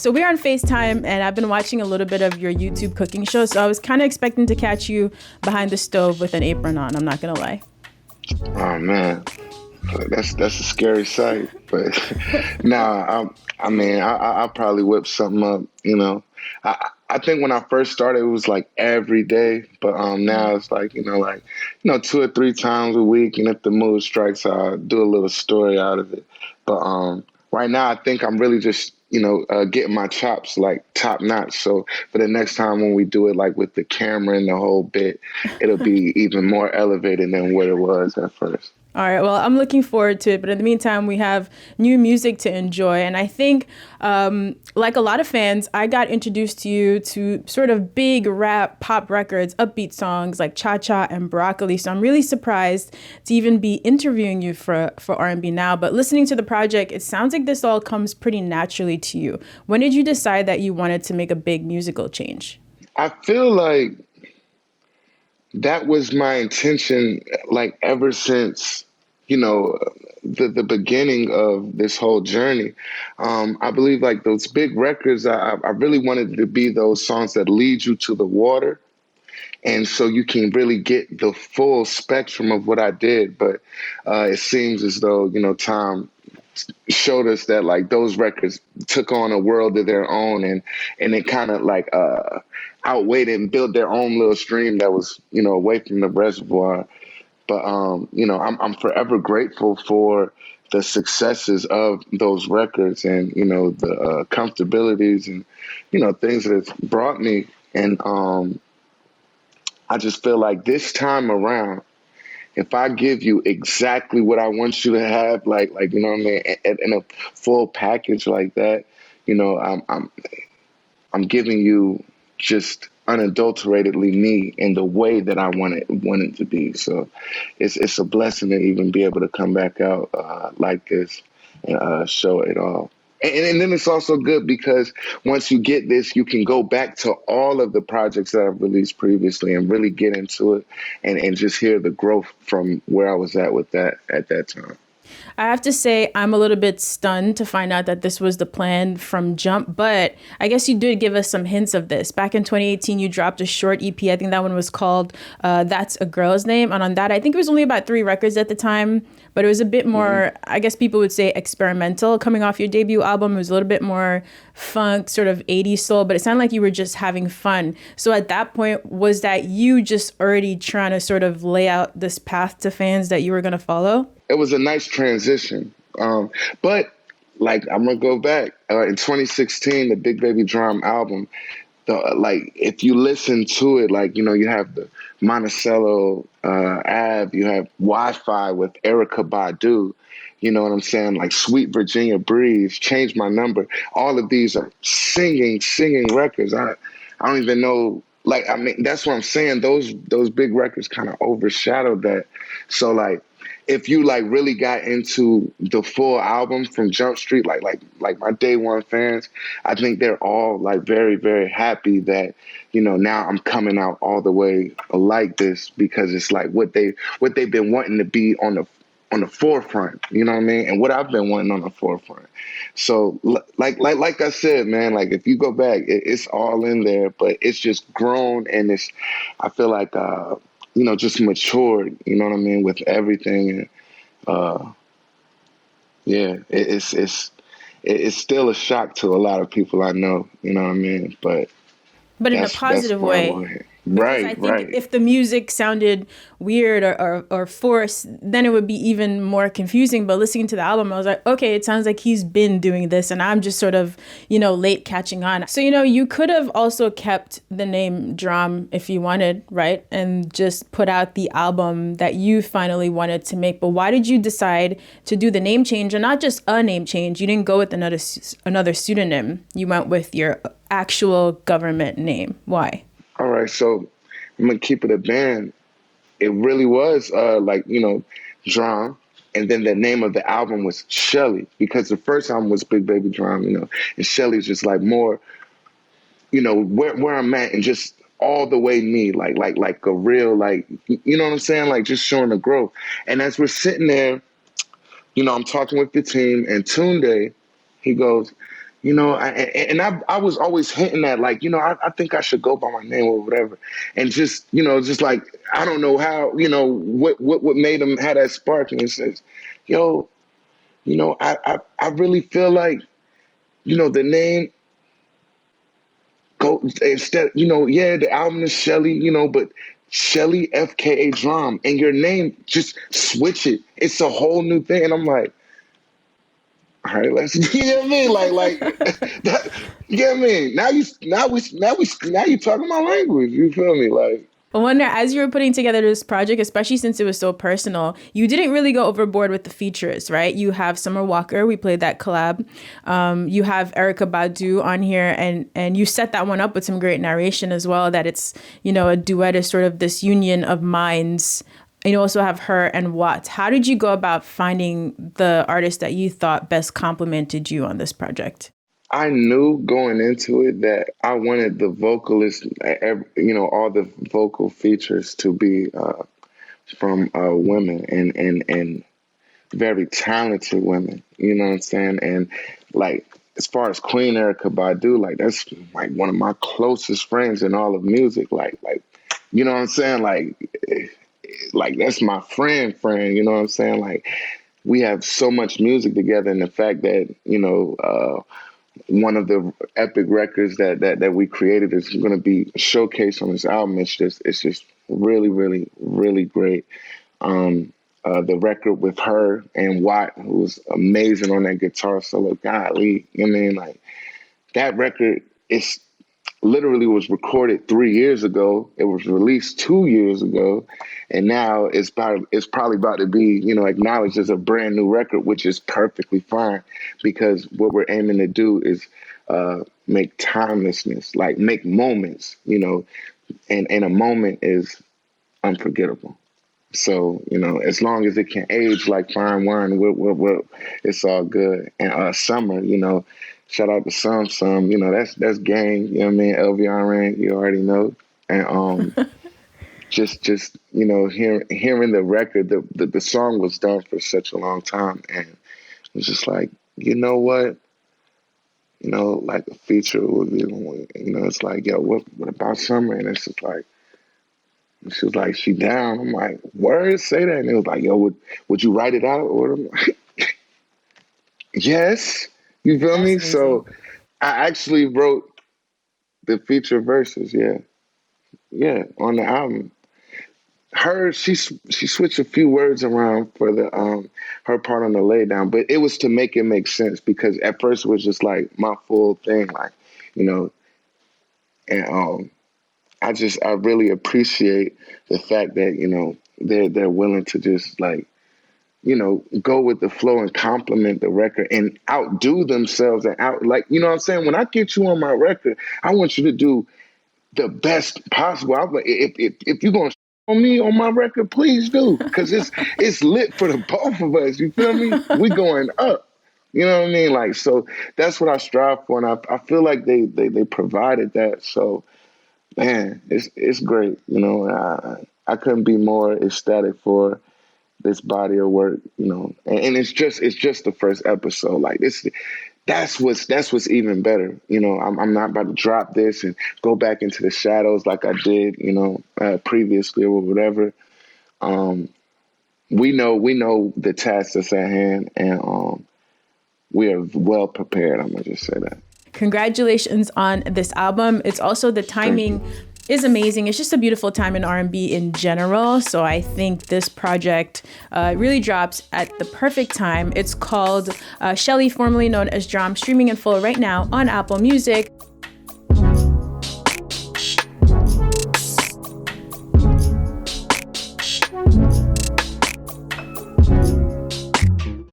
So we're on FaceTime, and I've been watching a little bit of your YouTube cooking show. So I was kind of expecting to catch you behind the stove with an apron on. I'm not gonna lie. Oh man, that's a scary sight. But nah, I'll probably whip something up. I think when I first started, it was like every day, but now it's like two or three times a week, and if the mood strikes, I'll do a little story out of it. But right now, I think I'm really just getting my chops like top notch. So for the next time when we do it like with the camera and the whole bit, it'll be even more elevated than what it was at first. All right, well, I'm looking forward to it. But in the meantime, we have new music to enjoy. And I think, like a lot of fans, I got introduced to you to sort of big rap pop records, upbeat songs like Cha Cha and Broccoli. So I'm really surprised to even be interviewing you for R&B now. But listening to the project, it sounds like this all comes pretty naturally to you. When did you decide that you wanted to make a big musical change? I feel like that was my intention, like ever since, you know, the beginning of this whole journey. I believe like those big records, I really wanted to be those songs that lead you to the water. And so you can really get the full spectrum of what I did. But it seems as though, time showed us that like those records took on a world of their own, and it kind of like outweighed it and built their own little stream that was away from the reservoir. But I'm forever grateful for the successes of those records, and the comfortabilities and things that it's brought me. And I just feel like this time around, if I give you exactly what I want you to have, like what I mean, in a full package like that, I'm giving you just unadulteratedly me in the way that I want it to be. So it's a blessing to even be able to come back out like this and show it all. And then it's also good because once you get this, you can go back to all of the projects that I've released previously and really get into it and just hear the growth from where I was at with that at that time. I have to say, I'm a little bit stunned to find out that this was the plan from jump, but I guess you did give us some hints of this. Back in 2018, you dropped a short EP. I think that one was called That's a Girl's Name. And on that, I think it was only about 3 records at the time, but it was a bit more, I guess people would say experimental. Coming off your debut album, it was a little bit more funk, sort of 80s soul, but it sounded like you were just having fun. So at that point, was that you just already trying to sort of lay out this path to fans that you were going to follow? It was a nice transition. But like I'm gonna go back in 2016, the Big Baby Drum album. Like if you listen to it, like you have the Monticello Ave, you have Wi-Fi with Erica Badu. You know what I'm saying? Like Sweet Virginia Breeze, Change My Number. All of these are singing records. I don't even know. Like I mean, that's what I'm saying. Those big records kind of overshadowed that. So like, if you like really got into the full album from Jump Street, like my day one fans, I think they're all like very, very happy that, now I'm coming out all the way like this, because it's like what they've been wanting to be on the forefront, you know what I mean? And what I've been wanting on the forefront. So like I said, man, like if you go back, it's all in there, but it's just grown, and I feel like just matured, you know what I mean, with everything. And yeah, it's still a shock to a lot of people I know, you know what I mean? But in a That's positive where I way. want it. Because I think if the music sounded weird or forced, then it would be even more confusing. But listening to the album, I was like, okay, it sounds like he's been doing this, and I'm just sort of, late catching on. So, you could have also kept the name Drum if you wanted, right? And just put out the album that you finally wanted to make. But why did you decide to do the name change, and not just a name change? You didn't go with another pseudonym. You went with your actual government name. Why? All right, so I'm gonna keep it a band. It really was Drum, and then the name of the album was Shelley, because the first album was Big Baby Drum, and Shelley's just like more, where I'm at, and just all the way me, like a real, like, you know what I'm saying, like just showing the growth. And as we're sitting there, I'm talking with the team, and Tunde, he goes, I was always hinting at like, I think I should go by my name or whatever. And just like, I don't know how, what made him have that spark. And it says, yo, I really feel like, the name go instead, yeah, the album is Shelley, but Shelley FKA DRAM and your name, just switch it. It's a whole new thing. And I'm like, all right, let's, you know what I mean? Like that, you know what I mean? Now you talking my language. You feel me? Like, I wonder, as you were putting together this project, especially since it was so personal, you didn't really go overboard with the features, right? You have Summer Walker, we played that collab. You have Erykah Badu on here, and you set that one up with some great narration as well, that it's, a duet is sort of this union of minds. And you also have Her and Watts. How did you go about finding the artist that you thought best complemented you on this project? I knew going into it that I wanted the vocalist, all the vocal features to be from women and very talented women. You know what I'm saying? And like, as far as Queen Erykah Badu, like that's like one of my closest friends in all of music. Like, you know what I'm saying? Like that's my friend. You know what I'm saying? Like, we have so much music together, and the fact that one of the epic records that we created is going to be showcased on this album. It's just really, really, really great. The record with Her and Watt, who was amazing on that guitar solo. Golly, you know what I mean? Like, that record is literally was recorded 3 years ago. It was released 2 years ago, and now it's probably about to be, acknowledged as a brand new record, which is perfectly fine, because what we're aiming to do is make timelessness, like make moments, and a moment is unforgettable. So, as long as it can age like fine wine, it's all good. And Summer, shout out to Some, that's gang, you know what I mean? LVRN, you already know. And just hearing the record, the song was done for such a long time, and it was just like, you know what? Like a feature would be, it's like, yo, what about Summer? And it's just like, she was like, she down. I'm like, word, say that. And it was like, yo, would you write it out? Or I'm like, yes. You feel That's me? amazing. So I actually wrote the feature verses. Yeah. Yeah. On the album. She switched a few words around for the her part on the laydown, but it was to make it make sense, because at first it was just like my full thing, like, and I really appreciate the fact that, they're willing to just like, go with the flow and compliment the record and outdo themselves and like, you know what I'm saying? When I get you on my record, I want you to do the best possible. If you're going to on me on my record, please do. Cause it's lit for the both of us. You feel me? We going up. You know what I mean? Like, so that's what I strive for. And I feel like they provided that. So, man, it's great. I couldn't be more ecstatic for this body of work, and it's just the first episode. Like, that's what's even better. I'm not about to drop this and go back into the shadows like I did, previously or whatever. We know the task that's at hand, and we are well prepared. I'm gonna just say that. Congratulations on this album. It's also, the Thank timing you. is amazing. It's just a beautiful time in R&B in general. So I think this project really drops at the perfect time. It's called Shelley, formerly known as Drum, streaming in full right now on Apple Music.